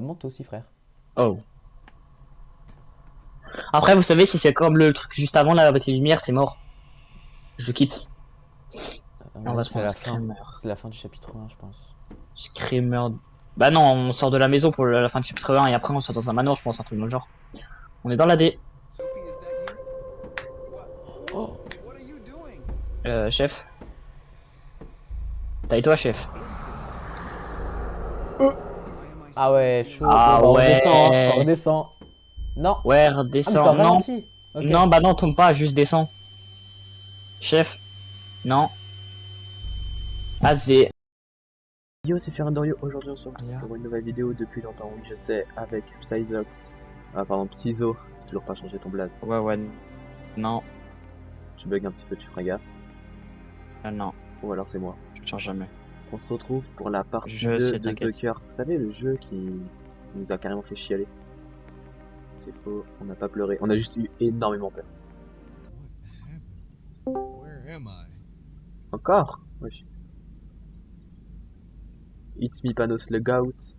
Monte aussi, frère. Oh. Après, vous savez, si c'est comme le truc juste avant, là, avec les lumières, c'est mort. Je quitte. À mon On va avis, se c'est prendre un la fin. screamer. C'est la fin du chapitre 1, je pense. Screamer. Bah non, on sort de la maison pour la fin du chapitre 1 et après on sort dans un manoir, je pense, un truc dans le genre. On est dans la D. Sophie, is that you? What? Oh. What are you doing? Chef. Taille-toi, chef. Why am I Ah ouais, feeling chaud. Ah Bon, bah, on redescend, hein. On ouais. redescend. Non. Ouais, Ah, mais ça redescends. Non. ralentit. Ok. Non, bah non, tombe pas, juste descends. Chef. Non. Azé. Yo, c'est Ferendorio. Aujourd'hui, on se retrouve pour une nouvelle vidéo depuis longtemps. Oui, je sais, avec Psyzox. Ah, pardon, Psyzo. Toujours pas changé ton blaze. Ouais, ouais. Non. Tu bugs un petit peu, tu feras gaffe. Non. Ou alors c'est moi. Je change jamais. On se retrouve pour la partie Je 2 sais, de t'inquiète. The Cure. Vous savez, le jeu qui nous a carrément fait chialer. C'est faux, on n'a pas pleuré. On a juste eu énormément peur. What happened? Where am I? Encore? Wesh. It's me Panos le gout.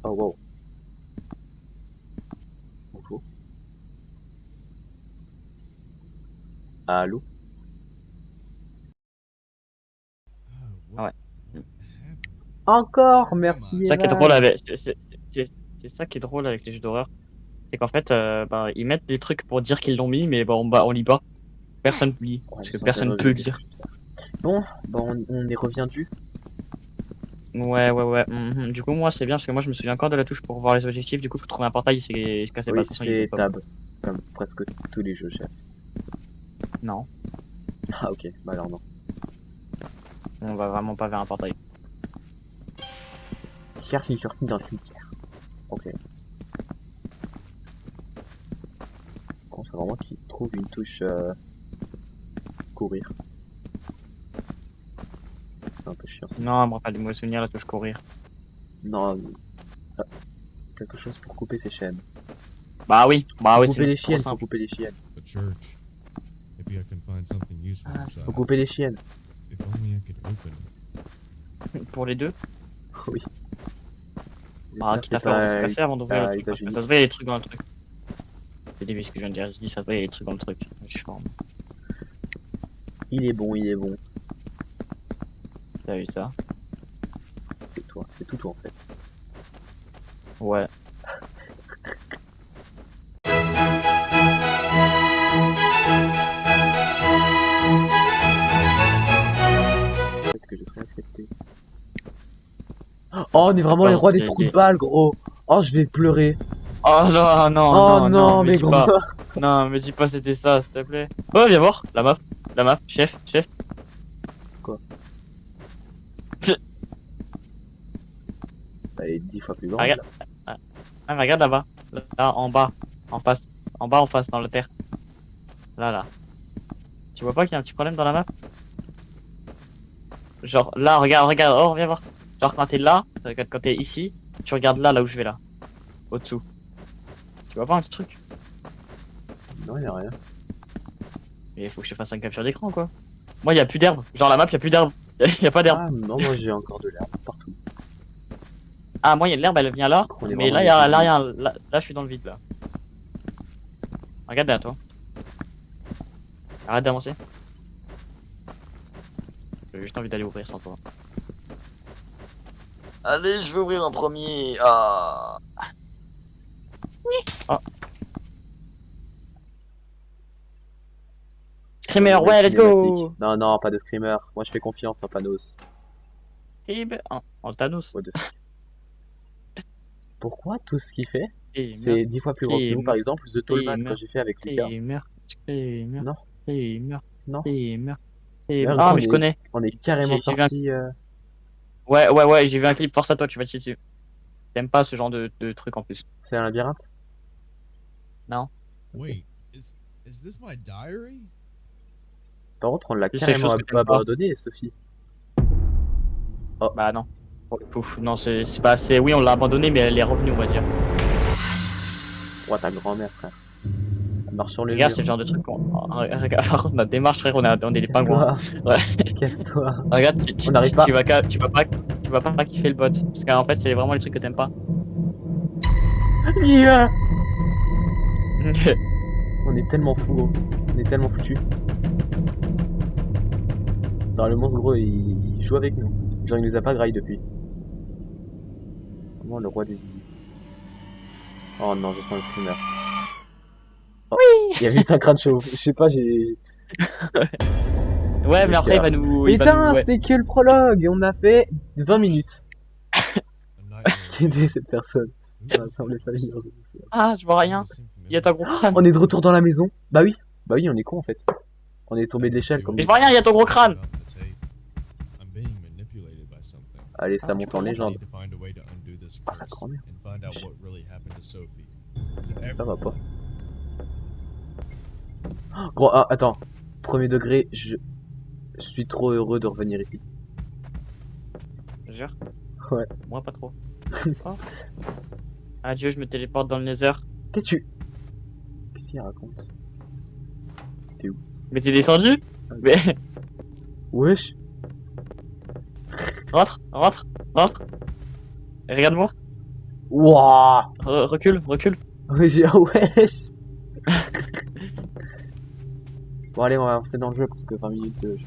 Oh wow. Bonjour. Allô? Oh, Ah ouais. what happened? Encore, merci C'est ça qui est Evan. drôle avec. C'est ça qui est drôle avec les jeux d'horreur. C'est qu'en fait, bah, ils mettent des trucs pour dire qu'ils l'ont mis, mais bah, on lit pas. Personne lit. Ouais, Parce je que sentais personne peut revenir, qu'est-ce lire. que je vais faire. Bon, bah on est reviendu. Ouais. Du coup, moi, c'est bien parce que moi, je me souviens encore de la touche pour voir les objectifs. Du coup, faut trouver un portail. Il se cassait pas. Oui, De toute façon, il était c'est pas. Tab. Comme presque tous les jeux, chef. Non, Ah ok, bah alors non. on va vraiment pas vers un portail. Cherche une sortie dans le cimetière. Ok. Bon, c'est vraiment qu'il trouve une touche courir. C'est un peu chiant ça. Non, elle me rappelle de mauvais souvenirs la touche courir. Non, ah, quelque chose pour couper ses chaînes. Bah oui, Faut c'est couper les trop chiennes, faut simple. couper les chiennes. A church. Maybe I can find something useful inside. Faut couper les chiennes. If only I could open it. Pour les deux. Oui. Ah, J'espère que quitte à c'est faire, on va pas se casser avant d'ouvrir le pas truc. Parce que usage ça se voit, il y a des trucs dans le truc. C'est débile ce que je viens de dire. Je dis, ça se voit, il y a des trucs dans le truc. Je suis fort. Il est bon, il est bon. T'as vu ça? C'est toi, c'est tout toi en fait. Ouais. Peut-être que je serais accepté. Oh, on est vraiment les rois des trous de balles, gros. Oh, je vais pleurer. Oh non, non, Oh non, non, me mais dis gros. pas. Non, me dis pas c'était ça, s'il te plaît. Oh, viens voir, la map, chef. Quoi? Elle est 10 fois plus grande. Regarde. Là. Ah, mais regarde là-bas. Là, en bas, en face. En bas, en face, dans la terre. Là. Tu vois pas qu'il y a un petit problème dans la map? Genre, là, regarde, oh, viens voir. Genre, quand t'es là, quand t'es ici, tu regardes là où je vais là. Au-dessous. Tu vois pas un petit truc? Non, y a rien. Mais il faut que je fasse un capture d'écran, quoi. Moi, y a plus d'herbe. Genre, la map, y a plus d'herbe. Y a pas d'herbe. Ah non, moi j'ai encore de l'herbe partout. Ah, moi, y a de l'herbe, elle vient là. On est Mais vraiment là, les y a cuisiniers. rien. Là, je suis dans le vide, là. Regarde derrière toi. Arrête d'avancer. J'ai juste envie d'aller ouvrir sans toi. Allez, je vais ouvrir en premier. Ah. Ah. Screamer, ouais, let's go. Non, non, pas de screamer. Moi je fais confiance en Panos. En Thanos. What the fuck. Pourquoi tout ce qu'il fait, Screamer, c'est 10 fois plus gros que nous? Par exemple, The Tollman Screamer, que j'ai fait avec Lucas. Screamer, Non, Screamer, non. Screamer. D'ailleurs, Ah, gros, mais je connais. on est carrément J'ai vu un... sorti. Ouais, j'ai vu un clip, force à toi, tu vas te chier dessus. T'aimes pas ce genre de truc en plus. C'est un labyrinthe? Non? Wait, is this my diary? Par contre, on l'a Juste les carrément choses que t'aimes pas. abandonné, Sophie. Bah non. Pour le coup, non, c'est pas assez. Oui, on l'a abandonné, mais elle est revenue, on va dire. Oh, ta grand-mère, frère. Marche sur le Les gars, mur. c'est le genre de truc qu'on. Regarde, par contre, notre démarche, frère, on est des pingouins. Ouais. Casse-toi. Regarde, On n'arrive pas. tu vas pas kiffer le bot. Parce qu'en fait, c'est vraiment les trucs que t'aimes pas. Yeah. On est tellement fous, gros. On est tellement foutus. Dans le monstre, gros, il joue avec nous. Genre, il nous a pas graille depuis. Vraiment le roi des easy. Oh non, je sens le screamer. Oh, il y a juste un crâne chauve. Je sais pas, j'ai. Ouais, mais après, il va nous. Putain, ouais. c'était que le prologue. On a fait 20 minutes. A nightmare. Qui était cette personne? Ça m'a semblé familier. Ah, je vois rien. Il y a ta gros crâne. On est de retour dans la maison. Bah oui, on est con en fait. On est tombé de l'échelle comme. Mais je vois rien, il y a ton gros crâne. I'm being manipulated by something. Allez, ça monte en I légende. need to find a way to undo this Ah, sa curse grand-mère. and find out what really happened to Sophie. To Ça va everyone. pas. Oh, gros, ah, attends. Premier degré, je suis trop heureux de revenir ici. Je jure. Ouais. Moi, pas trop. Oh. Adieu, je me téléporte dans le Nether. Qu'est-ce qu'il raconte? Mais t'es descendu? Mais. Wesh. Rentre. Et regarde-moi. Wouah. Recule. Wesh. Wesh. Bon allez, on va avancer dans le jeu parce que 20 minutes de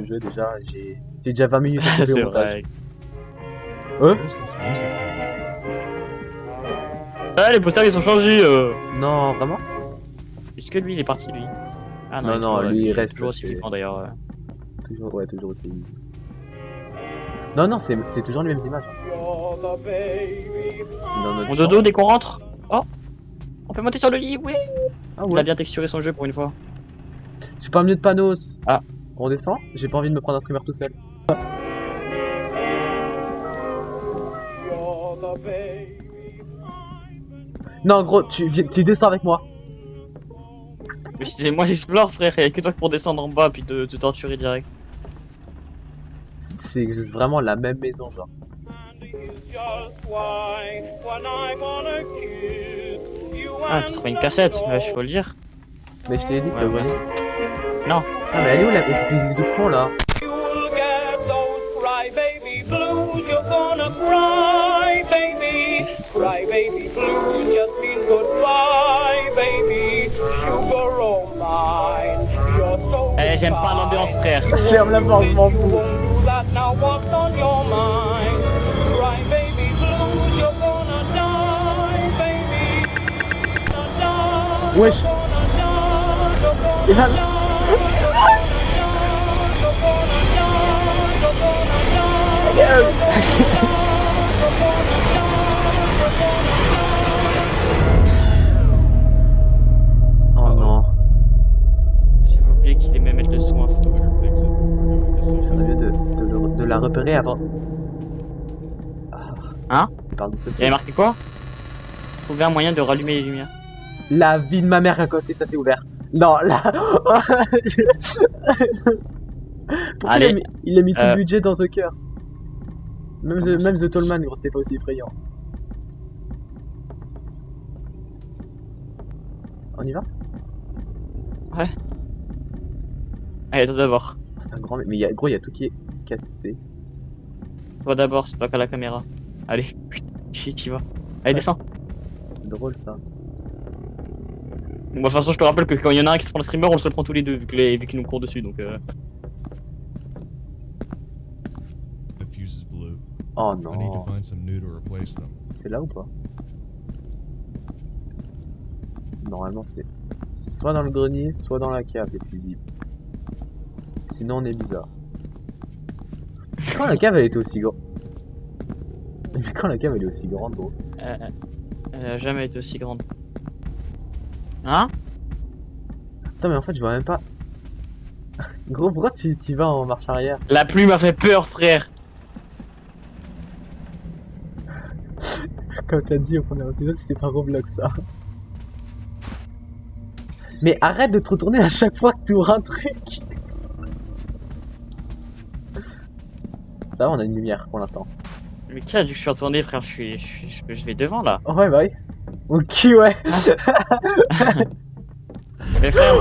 jeu déjà, j'ai déjà 20 minutes à couper C'est au montage. vrai. Where's this music coming from? Ah, les posters ils ont changé. Non, vraiment? Est-ce que lui il est parti lui? Ah Non, il est non, toujours- lui, il est reste, toujours aussi c'est- flippant d'ailleurs. Toujours, ouais, toujours aussi. Non, c'est toujours les mêmes images. C'est dans notre Mon chambre. dodo dès qu'on rentre. Oh, on peut monter sur le lit, oui. Ah Il a ouais. bien texturé son jeu pour une fois. J'ai pas mieux de panos. Ah. On descend? J'ai pas envie de me prendre un screamer tout seul. Non, gros, tu descends avec moi. Moi j'explore frère, y'a que toi pour descendre en bas puis te torturer direct. C'est vraiment la même maison, genre. Ah, tu trouves une cassette, je faut le dire. Mais je t'ai dit, c'était Ouais, au grenier. Non. Ah, mais elle est où la cette musique de con là? Eh, j'aime pas l'ambiance frère. Ferme la porte, je m'en fous. Wesh. Evan. Oh non. J'ai oublié qu'il aimait mettre le son à fond. Better fix it before going to Au Sophie's. lieu de la repérer avant. Ah. Hein? Il parle de Il Sophie. avait marqué quoi? Trouver un moyen de rallumer les lumières. La vie de ma mère à côté, ça c'est ouvert. Non, là. Pourquoi Allez. il a mis tout le Euh. budget dans The Curse. Même The Tollman, gros, c'était pas aussi effrayant. On y va? Allez, toi d'abord. Ah, c'est un grand mec. Mais gros, il y a tout qui est cassé. Toi d'abord, c'est pas qu'à la caméra. Allez, t'y vas. Allez, descends. C'est drôle ça. Bon, de toute façon, je te rappelle que quand il y en a un qui se prend le streamer, on se le prend tous les deux, vu qu'ils nous courent dessus, donc The fuse is blue. Oh I need to non. find some new to replace them. C'est là ou pas? Normalement, c'est soit dans le grenier, soit dans la cave, les fusibles. Sinon, on est bizarre. Quand la cave elle était aussi grande. Mais quand la cave elle est aussi grande, gros. elle a jamais été aussi grande. Hein? Putain, mais en fait, je vois même pas. Gros, pourquoi tu vas en marche arrière? La pluie m'a fait peur, frère. Comme t'as dit au premier épisode, c'est pas Roblox ça. Mais arrête de te retourner à chaque fois que tu ouvres un truc. Ça va, on a une lumière pour l'instant. Mais qui a dit que je suis retourné, frère? Je vais devant là. Oh ouais, bah oui. Ok, ouais. Mais frère,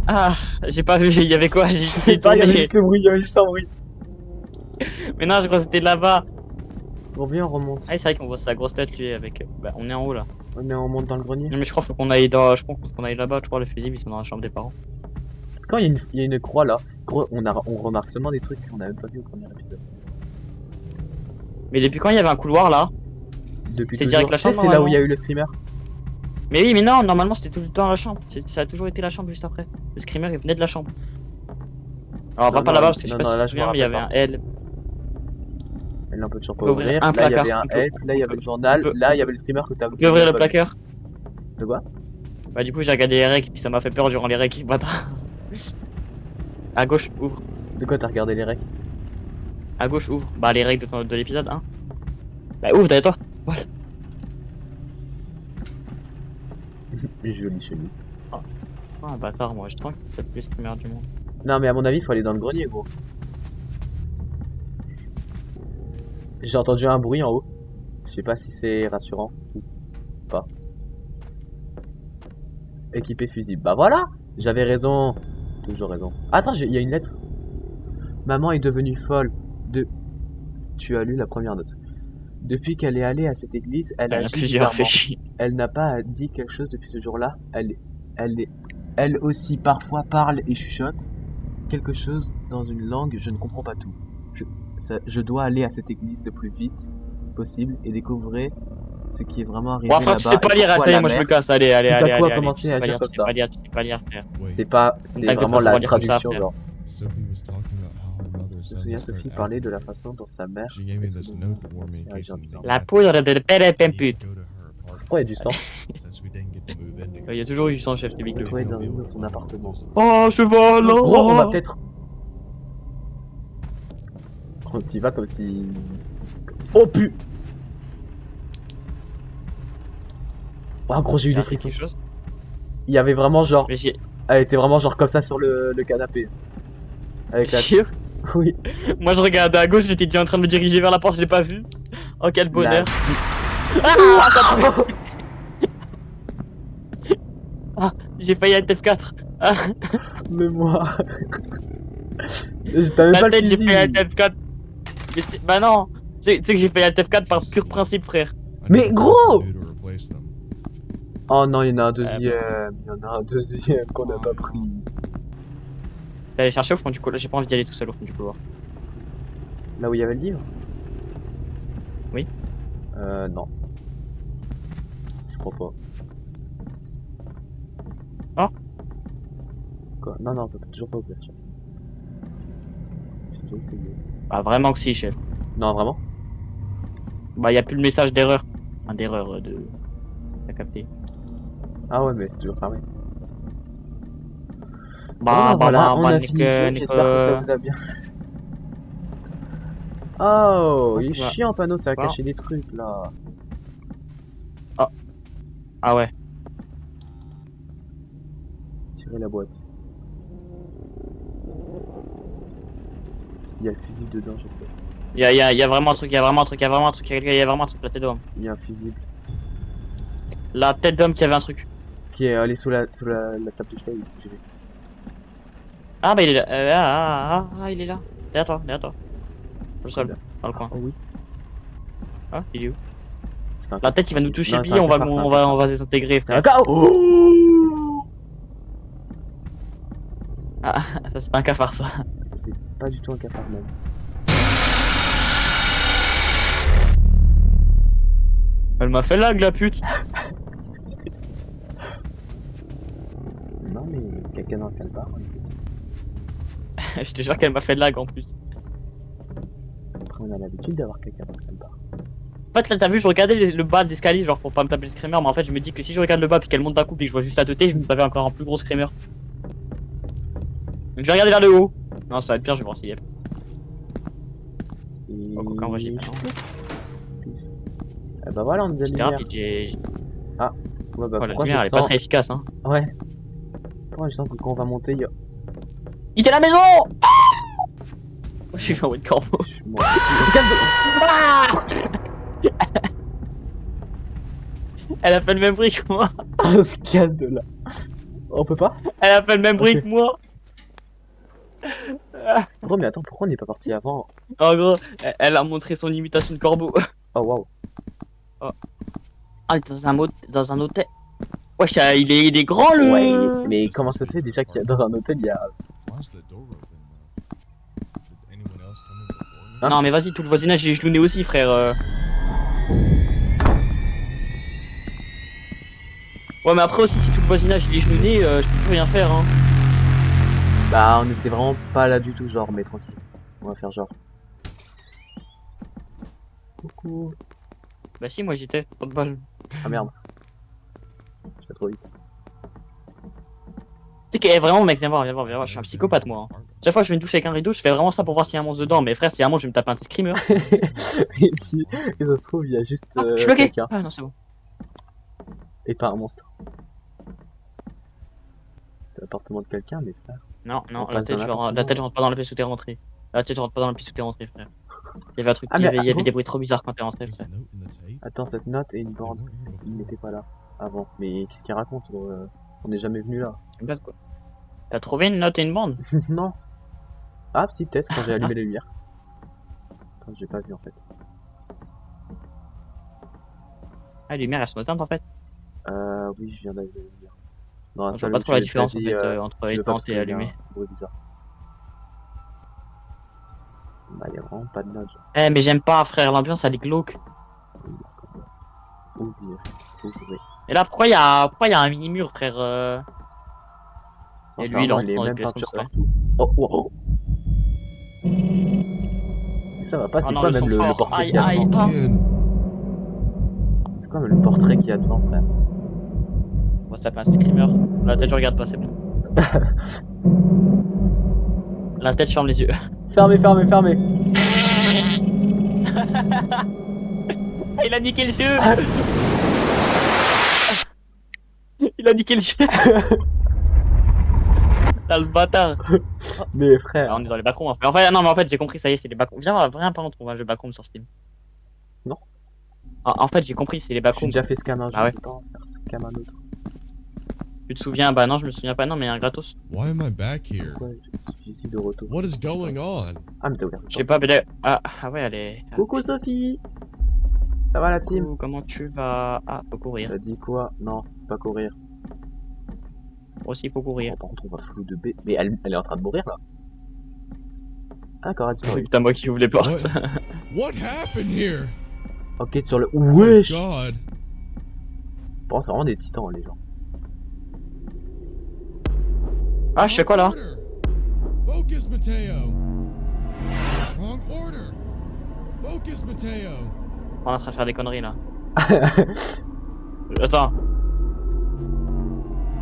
ah, j'ai pas vu, il y avait quoi? Je J'ai sais pas, il y avait tourné. juste le bruit, il y avait juste un bruit. Mais non, je crois que c'était là-bas. Bon, viens, on remonte. Ah, c'est vrai qu'on voit sa grosse tête lui avec. Bah, on est en haut là. Ouais, mais on remonte dans le grenier. Non, mais je crois qu'on aille dans. Je crois qu'on aille là-bas. Je crois le fusible ils sont dans la chambre des parents. Quand il y a une croix là, gros, on remarque seulement des trucs qu'on n'avait pas vu au premier épisode. Mais depuis quand il y avait un couloir là? Depuis C'est toujours. direct la Tu sais, chambre, c'est là où il y a normalement. eu le screamer. Mais oui, mais non, normalement c'était tout le temps la chambre. Ça a toujours été la chambre juste après. Le screamer il venait de la chambre. Alors, on va Non, pas non, là-bas parce que je sais non, pas non, si là, tu te je me souviens, mais il y avait un rappelle L. Elle on peut toujours pas On peut ouvrir ouvrir. un Là, il y placard. avait un On peut- help, là, il y avait le journal, on peut- là, il y avait le screamer que t'as Tu peux ouvrir le pas vu. placard? De quoi? Bah, du coup, j'ai regardé les règles, puis ça m'a fait peur durant les règles, bâtard. À gauche, ouvre. De quoi t'as regardé les recs? À gauche, ouvre. Bah, les règles de l'épisode 1. Bah, ouvre derrière toi. Voilà. Jolie chemise. Ah, bâtard, moi, je trouve que c'est le plus screamer du monde. Non, mais à mon avis, il faut aller dans le grenier, gros. J'ai entendu un bruit en haut. Je sais pas si c'est rassurant ou pas. Équipé fusible. Bah voilà, j'avais raison. Toujours raison. Attends, il y a une lettre. Maman est devenue folle. Tu as lu la première note. Depuis qu'elle est allée à cette église, elle Il y en a agit plusieurs, fait bizarrement. chier. Elle n'a pas dit quelque chose depuis ce jour-là. Elle aussi parfois parle et chuchote quelque chose dans une langue, je ne comprends pas tout. Je dois aller à cette église le plus vite possible et découvrir ce qui est vraiment arrivé Bon, enfin, là-bas. tu sais pas et lire, pourquoi ça y est, la moi je me mère- casse. Allez, allez, Tout à allez. coup, a allez, commencé allez. à Tu sais agir pas comme lire, ça. tu sais pas lire, frère. Wait, C'est Tac, vraiment de la façon, dire comme ça, traduction, frère. genre. Sophie was talking about how her mother Je me suddenly souviens, started Sophie acting. parlait de la façon dont sa mère. She gave me faisait this des note to warn me commençait in à case agir something bizarrement. La poudre de père I need pute. to go to her apartment Pourquoi il y a du sang? since we didn't get to move in together. Il y a toujours eu du sang, chef, t'es big Ouais, deux. ouais, dans son appartement. Oh, cheval! Gros, on va peut-être. Oh, t'y vas comme si. Oh pu. Oh gros, j'ai eu des frissons. Quelque chose. Il y avait vraiment genre. Mais j'ai. Elle était vraiment genre comme ça sur le canapé. Avec la. Sûr. Oui. Moi je regardais à gauche, j'étais déjà en train de me diriger vers la porte, je l'ai pas vu. Oh quel bonheur. Ah, j'ai failli être F4. Ah, Mais moi. T'as même la pas le tête, j'ai fusil. failli être F4. Mais bah non, tu sais que j'ai failli être F4 par pur principe, frère. I Mais need to gros! find some new to replace them. Oh non, il y en a un deuxième. Il y en a un deuxième qu'on n'a pas pris. J'allais chercher au fond du couloir, j'ai pas envie d'y aller tout seul au fond du couloir. Là où il y avait le livre? Oui. Non. Je crois pas. Ah. Quoi? Non, non, on peut toujours pas ouvrir. Chef. J'ai déjà essayé. Bah vraiment que si, chef. Non, vraiment? Bah y a plus le message d'erreur. Enfin d'erreur de... T'as capté. Ah ouais, mais c'est toujours fermé. Bah voilà, on a nique, fini le jeu. nique, J'espère que ça vous a bien. Oh, il est Ouais. chiant, panneau, ça a Bon. caché des trucs là. Ah ouais. Tirer la boîte. S'il y a le fusible dedans, j'ai peur. Y a vraiment un truc, y a vraiment un truc, y a vraiment un truc, y a vraiment un truc, la tête d'homme. Il y a un fusible La tête d'homme qui avait un truc. qui est allé sous la table de feuille. J'ai vu. Ah bah il est là, il est là. Derrière toi. Le sol, dans le coin. Oh oui. Ah, il est où? C'est un La tête il va nous toucher, Non, puis c'est un on va, cafard, c'est un on va s'intégrer, C'est un frère. cas. Oh Ah, ça c'est pas un cafard ça. Ça c'est pas du tout un cafard même. Elle m'a fait lag la pute. Non mais quelqu'un dans le calbar, écoute. Je te jure qu'elle m'a fait lag en plus. Après on a l'habitude d'avoir quelqu'un dans le calbar. En fait là t'as vu, je regardais le bas de l'escalier genre pour pas me taper le screamer, mais en fait je me dis que si je regarde le bas puis qu'elle monte d'un coup puis que je vois juste la teuté, je me tapais encore un plus gros screamer. Donc je vais regarder vers le haut. Non ça va être pire, je vais voir s'il y a. Et... Oh, coquin, moi, j'ai pas. Eh bah voilà, on a de la J'étais lumière. rapide, j'ai. Ouais bah Oh, la pourquoi lumière elle je est pas sens... très efficace hein. Ouais. Pourquoi je sens que quand on va monter, il y a... Il était à la maison. Je suis en haut de corbeau. Je suis mort. On se casse de... Elle a fait le même bruit que moi. On se casse de là. On peut pas? Elle a fait le même bruit Ok. que moi. Gros, mais attends, pourquoi on n'est pas parti avant? En gros, elle a montré son imitation de corbeau. Oh waouh. Ah, dans un hôtel. Wesh, il est grand le. Ouais, mais comment ça se fait déjà qu'il y a dans un hôtel, il y a. Why's the door open though? Did anyone else come in before me? Hein? Non, mais vas-y, tout le voisinage il est gelouné aussi, frère. Ouais, mais après aussi, si tout le voisinage il est gelouné, je peux plus rien faire, hein. Bah, on était vraiment pas là du tout, genre, mais tranquille. On va faire genre. Coucou. Bah, si, moi j'étais. Pas de balle. Ah merde. Je vais trop vite. Tu sais que vraiment, mec, viens voir, je suis un psychopathe, moi. Hein. Chaque fois que je mets une douche avec un rideau, je fais vraiment ça pour voir s'il y a un monstre dedans. Mais frère, s'il y a un monstre, je vais me taper un petit screamer. Et si, et ça se trouve, il y a juste Je suis bloqué. quelqu'un Ah non, c'est bon. et pas un monstre. C'est l'appartement de quelqu'un, mais frère. Non, On non, passe dans la l'appartement. tête, je rentre pas dans la pièce où t'es rentré. La tête, je rentre pas dans la pièce où t'es rentré, frère. Il y avait un truc, Ah, il y mais avait, il y avait gros. des bruits trop bizarres quand t'es rentré, There's a frère. note in the tape. Attends, cette note et une They bande. weren't here Il before. n'était pas là avant. Mais qu'est-ce qu'il raconte gros, on n'est jamais venu là. C'est une base, quoi. T'as trouvé une note et une bande? Non. Ah, si, peut-être quand j'ai allumé les lumières. Attends, j'ai pas vu en fait. Ah, les lumières elles sont éteintes en fait. Oui, je viens d'allumer les lumières. Dans la Je vois salle pas où trop tu la t'as différence en dit, fait tu entre veux pas éteinte parce et qu'il y a allumée. un bruit bizarre. Bah, y a vraiment pas de note. Genre. Eh, mais j'aime pas, frère, l'ambiance elle est glauque. Ouvrir. Ouvrir. Et là, pourquoi y a un mini mur, frère Non, Et c'est lui, il vraiment entre les dans une mêmes pièce comme peintures ça. partout. Oh, oh, oh. Ça va pas, Oh c'est non, quoi ils même sont le forts. portrait Aïe, qu'il y a aïe, devant? ah. Again. C'est quoi même le portrait qu'il y a devant, frère? On va se taper un screamer. La tête, je regarde pas, c'est bon. La tête, je ferme les yeux. Fermez, fermez, fermez. Il a niqué le jeu. Il a niqué le jeu. T'as le bâtard. Mais Ah, frère. on est dans les backrooms. En fait, non, mais en fait, j'ai compris, ça y est, c'est les backrooms. Viens voir, viens pas, on trouve un jeu backrooms sur Steam. Non. En fait, j'ai compris, c'est les J'ai backrooms. déjà fait scam un jour, Ah ouais. je vais pas en faire scam un autre. Tu te souviens? Bah non, je me souviens pas, non, mais il y a un gratos. Why am I back here? Pourquoi j'ai ici de retour? What is going on? Ah, mais t'as ouvert. Je sais pas, mais là... Ah ouais, elle est... Coucou Sophie. Ça va la team? Coucou, comment tu vas? Ah, faut courir. T'as dit quoi? Non, pas courir. Moi aussi, faut courir. Oh, par contre, on va flou de B. Mais elle est en train de mourir là. Ah, d'accord, elle a disparu. Putain, moi qui ouvre les portes. What? What happened here? Ok, sur le. Oh Wesh! God. Bon, c'est vraiment des titans, les gens. Ah, je fais quoi là? Order. Focus, Mateo. Wrong order. Focus, Mateo. On est en train de faire des conneries là. Attends.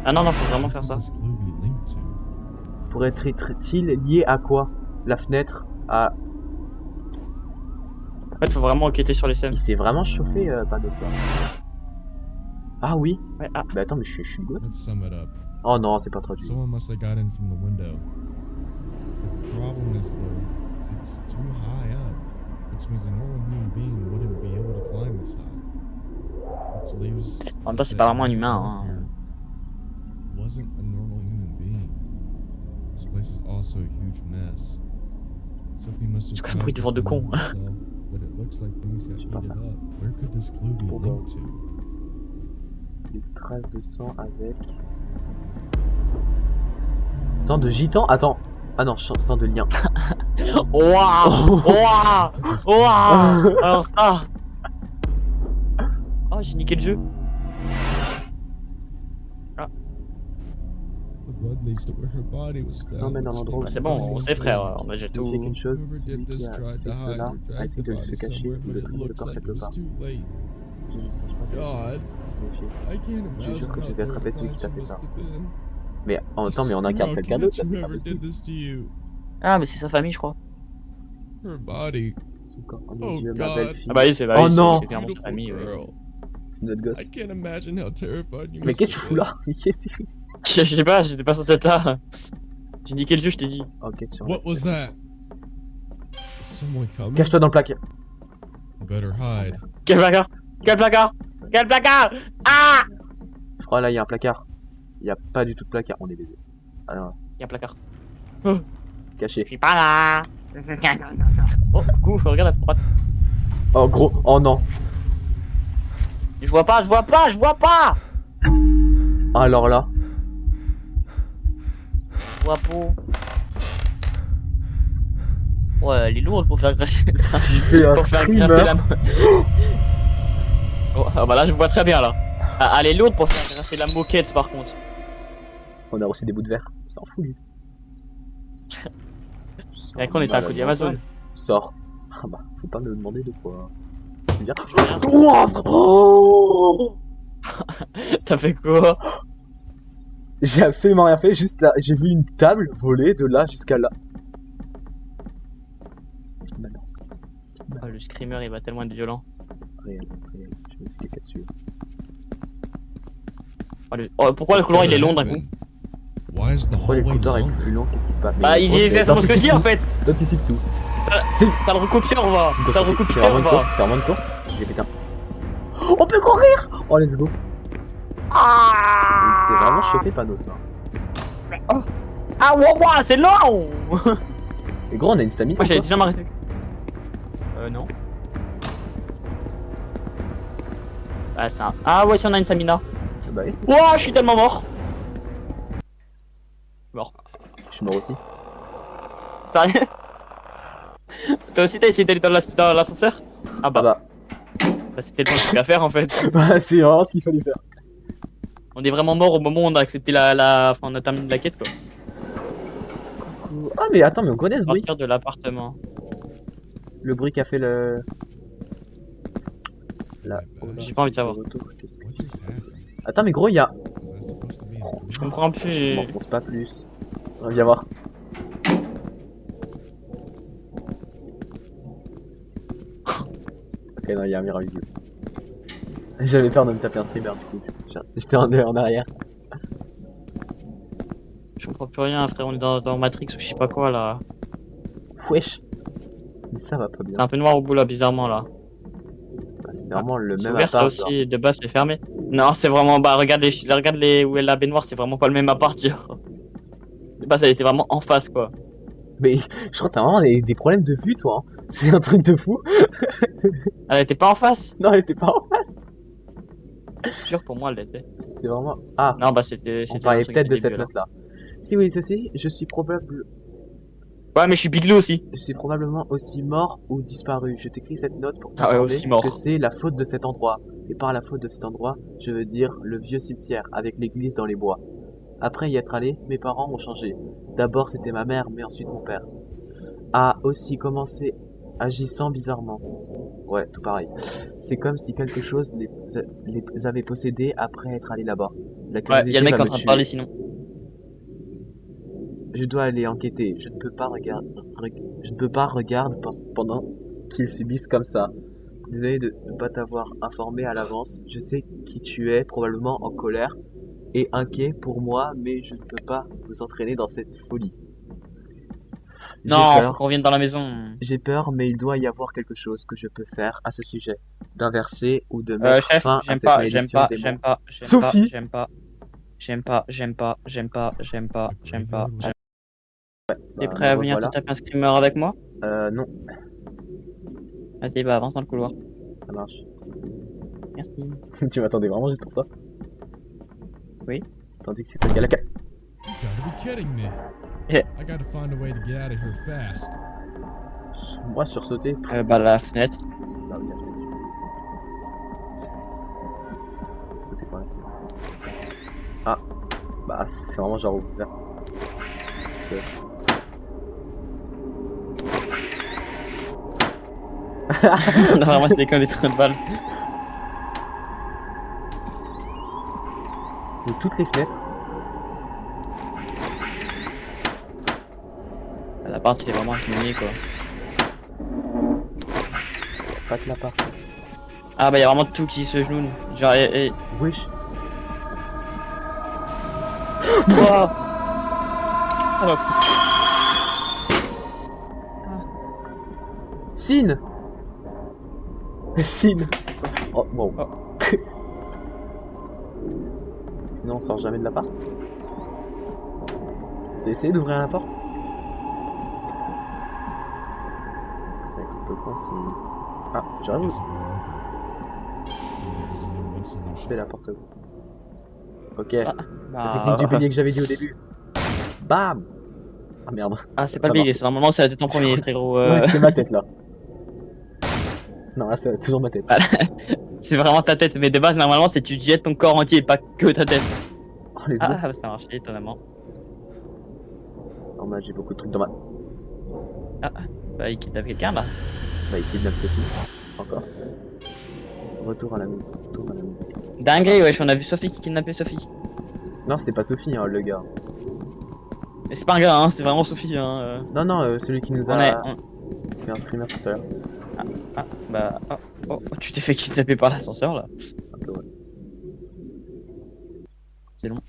Ah non, non, faut vraiment faire ça. What does clue be linked to? Pourrait être-t-il lié à quoi? La fenêtre à. En fait, faut vraiment enquêter sur les scènes. Il s'est vraiment chauffé, Panos là. Ah oui? Ouais, ah. Bah attends, mais je suis le goût. Let's sum it up. Oh non, c'est pas traduit. Someone must have got in from the window. The problem is though, it's too high up, which means a normal human being wouldn't be able to climb this high. Which leaves. En même temps, c'est pas vraiment un humain, hein. Wasn't a normal human being. This place is also a huge mess. Sophie must have C'est quoi le bruit de vent de con? herself, but it looks like things got sais pas. heated up. Where could this clue be Oh, bah. linked to? Des traces de sang avec. Sang de gitan? Attends. Ah non, sang de lien. Waouh! Waouh! Waouh! Alors ça! Oh, j'ai niqué le jeu. The blood leads to where her body was Ça found. mène à l'endroit où Bah, c'est bon, on sait, frère. On a déjà Ça tout. fait quelque chose. Whoever Celui did qui this a tried fait to hide cela or a drag essayé the de se body cacher somewhere, ou but de it traîner le looks corps like quelque it was part. too late. Je ne pense pas que God, je me fie. I can't Je imagine jure que je how vais attraper celui qui t'a terrified fait she ça. must have been. Mais en même temps, mais on incarne quelqu'un d'autre, là, c'est pas Whoever did possible. this to you. Ah, mais c'est sa famille, je crois. Her body. Son corps, oh Oh mon dieu, ma God. belle fille. Ah bah oui, c'est Oh non. c'est clairement sa Beautiful famille. girl. C'est notre gosse. I can't imagine how terrified you Mais must qu'est-ce que tu have fous been. là? Mais qu'est-ce que Je sais pas, j'étais pas censé être là. J'ai niqué le jeu, je t'ai dit. Ok, sur What was that? Is someone coming? Cache-toi dans le placard. Better hide. Quel placard? Quel placard? Quel placard? Ah! Je crois là, il y a un placard. Il y a pas du tout de placard. On est baisé. Alors, Il y a un placard. caché. Je suis pas là. Oh, coucou, regarde la droite. Oh gros, oh non. Je vois pas, je vois pas, je vois pas. Alors là, Je vois pas. Ouais, elle est lourde pour faire cracher. s'il fait un Pour faire screamer. grasser la. Oh, ah bah là, je vois très bien là. Ah, elle est lourde pour faire grasser la moquette par contre. On a reçu des bouts de verre. On s'en fout lui. Et après, on était à côté Amazon. Sors. Ah bah, faut pas me le demander deux fois. Viens. Viens. Oh, T'as fait quoi? j'ai absolument rien fait, juste là, j'ai vu une table voler de là jusqu'à là. Petite malance. Oh, le screamer il va tellement être violent. Réel, réel. Je me fais caca dessus. Oh, pourquoi le couloir il est long d'un coup? Why is the Pourquoi les hallway couloirs est longer? plus long? Qu'est-ce qui se passe? Bah, il dit exactement ce que je dis en fait! T'anticipes tout. T'as C'est T'as le recopieur, va! c'est une T'as le course, c'est recopieur, vraiment une va! course, c'est vraiment une course. J'ai pété un. On peut courir! Oh, let's go. Il s'est vraiment chauffé Panos là. Ah, ouah, c'est long! Et gros, on a une stamina. Moi j'avais ou pas déjà m'arrêter. Non. Ah, ça. Ah, ouais, si on a une Samina. Bah oui, Ouah, je suis tellement mort! Mort. je suis mort aussi. Sérieux? Toi aussi t'as essayé d'aller dans l'ascenseur? Ah Ah bah, bah, c'était le bon truc à faire en fait. bah c'est vraiment ce qu'il fallait faire. On est vraiment mort au moment où on a accepté enfin, on a terminé la quête quoi. Ah mais attends, mais on connaît ce bruit. Partir de l'appartement. Le bruit qu'a fait le... Là. oh là, J'ai pas envie de savoir. retour, qu'est-ce que What just happened? Attends, mais gros, il y a... Was that supposed to be? Je comprends Je plus. m'enfonce pas plus. Oh, viens voir. Ok, non, il y a un mur invisible. J'avais peur de me taper un screamer du coup. J'étais en arrière. Je comprends plus rien frère, on est dans Matrix ou je sais pas quoi là. Wesh. Mais ça va pas bien. C'est un peu noir au bout là bizarrement là. Ah, c'est vraiment le C'est même ouvert ça appart. genre. aussi, de base c'est fermé. Non c'est vraiment, bah regarde où est la baignoire, c'est vraiment pas le même appart. Genre. De base elle était vraiment en face quoi. Mais je crois que t'as vraiment des problèmes de vue, toi. Hein. C'est un truc de fou. Elle était pas en face? Non, elle était pas en face. Je suis sûr pour moi elle l'était. C'est vraiment... Ah, Non bah c'était on un parlait truc peut-être du de cette début, là. note-là. Si oui, ceci, je suis Ouais mais je suis Biglou aussi. probablement aussi mort ou disparu. Je t'écris cette note pour Ah ouais, t'informer aussi mort. que c'est la faute de cet endroit. Et par la faute de cet endroit, je veux dire le vieux cimetière avec l'église dans les bois. Après y être allé, mes parents ont changé. D'abord c'était ma mère, mais ensuite mon père. A aussi commencé agissant bizarrement. Ouais, tout pareil. C'est comme si quelque chose les avait possédés après être allé là-bas. La Ouais, y'a le mec va en me train de tuer. parler sinon. Je dois aller enquêter. Je ne peux pas regarder pendant qu'ils subissent comme ça. Désolé de ne pas t'avoir informé à l'avance. Je sais qui tu es, probablement en colère et inquiet pour moi, mais je ne peux pas vous entraîner dans cette folie. J'ai Non, faut peur. qu'on revienne dans la maison. J'ai peur, mais il doit y avoir quelque chose que je peux faire à ce sujet. D'inverser ou de mettre Chef, fin à j'aime cette pas, malédiction des j'aime mondes. pas, Sophie. j'aime pas, j'aime pas, j'aime pas, j'aime pas, j'aime pas, j'aime pas, j'aime pas. T'es Bah, prêt à me venir revoilà. te taper un screamer avec moi? Non, Vas-y, bah avance dans le couloir. ça marche. Merci. Tu m'attendais vraiment juste pour ça? Oui. Tandis que c'est toi qui as la You gotta be kidding me. Yeah. I gotta find a way to get out of here fast. Moi, sursauter. Bah la fenêtre. Ah oui, la fenêtre. Sauter par la fenêtre. Ah, bah c'est vraiment genre ouvert. C'est- On a vraiment c'était comme des trains de balles. Et toutes les fenêtres. La part c'est vraiment cheminée quoi. Pas que la part. Ah bah y'a vraiment tout qui se genoune. Genre, Wesh. Wow. Oh, Sin. Sin. Oh, bon. Oh. Sinon, on sort jamais de l'appart. T'as essayé d'ouvrir la porte? Ça va être un peu con si... Ah, j'arrive. Guess it won't open. There's only one solution. C'est la porte. Ok. Ah, La bah, technique du pilier que j'avais dit au début. Bam! Ah merde. Ah, c'est pas Ça le pilier, marche. c'est normalement c'est la tête en premier, frérot. Ouais, c'est ma tête là. Non, là c'est toujours ma tête. Ah. C'est vraiment ta tête, mais de base, normalement, c'est tu jettes ton corps entier et pas que ta tête. Oh, les Ah, secondes. ça marche étonnamment. Oh, bah, j'ai beaucoup de trucs dans ma. Bah, il kidnappe quelqu'un là. Bah, il kidnappe Sophie. Encore. Retour à la maison. Retour à la maison. Dinguerie, wesh, on a vu Sophie qui kidnappait Sophie. Non, c'était pas Sophie, hein, le gars. Mais c'est pas un gars, hein, c'est vraiment Sophie. Hein. Non, non, celui qui nous On a est. fait un screamer tout à l'heure. Bah. Oh, tu t'es fait kidnapper par l'ascenseur là. Un peu, ouais. C'est long.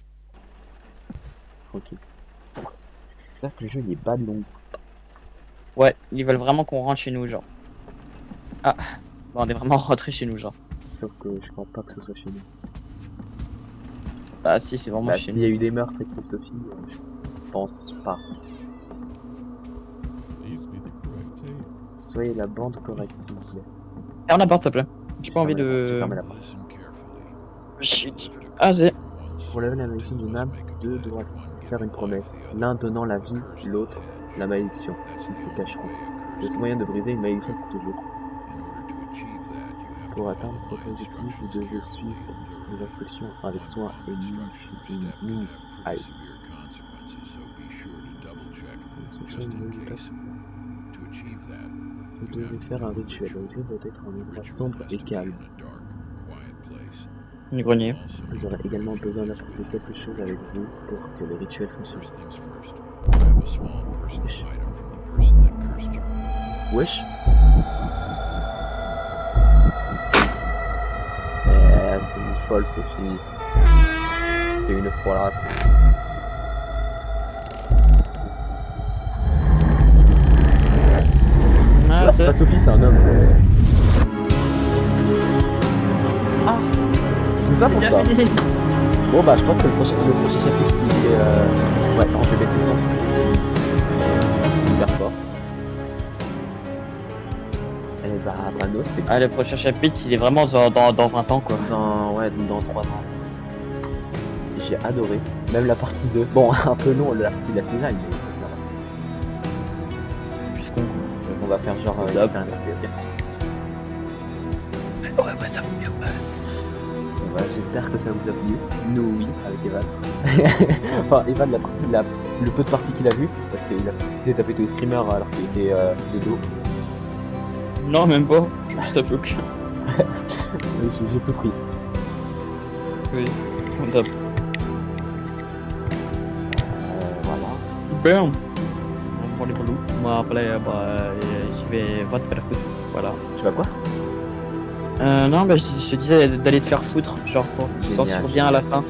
Tranquille. C'est ça que le jeu il est bas de long. Ouais, ils veulent vraiment qu'on rentre chez nous, genre. Ah, bon, on est vraiment rentré chez nous, genre. Sauf que je crois pas que ce soit chez nous. Bah, si, c'est vraiment Bah, chez s'il y a eu des meurtres avec Sophie, je pense pas. Please be the correct tape. Soyez la bande correcte, s'il vous plaît. Ferme la porte, s'il te plaît. J'ai pas envie J'ai de. fermé la porte. Shit. Ah, c'est. Pour lever la malédiction d'une âme, deux doivent faire une promesse. L'un donnant la vie, l'autre la malédiction. Ils se cacheront. C'est ce moyen de briser une malédiction pour toujours. Pour atteindre cet objectif, vous devez suivre les instructions avec soin et minute. Aïe. Instructions minute. Vous devez faire un rituel. Le rituel doit être un endroit sombre et calme. Le grenier. Vous aurez également besoin d'apporter quelque chose avec vous pour que le rituel fonctionne. Wesh. C'est une folle, Sophie. C'est une follasse. Tu Ah, vois, c'est pas Sophie, c'est un homme. Ah. Tout ça pour ça. Bon bah je pense que le prochain chapitre il est ouais, on fait baisser le son parce que c'est super fort. Et bah Panos c'est Ah, le prochain chapitre, il est vraiment dans 20 ans, quoi. dans 3 ans. J'ai adoré. Même la partie 2. Bon un peu long la partie de la cisaille, mais voilà. Puisqu'on. On va faire genre Dab. c'est inversé, ok. Ouais, bah, ça vaut mieux. Bon, bah, j'espère que ça vous a plu. Nous oui, avec Evan. Enfin Evan le peu de parties qu'il a vu, parce qu'il s'est tapé tous les screamers alors qu'il était de dos. Non, même pas. Je me suis tapé au cul. J'ai tout pris. Oui, on tape. Voilà. Bam. On prend les relous. Moi, après, bah, je vais te faire foutre. Voilà. Tu vas quoi? Non, bah, je te disais d'aller te faire foutre. Genre, quand tu t'en Génial. souviens à la fin.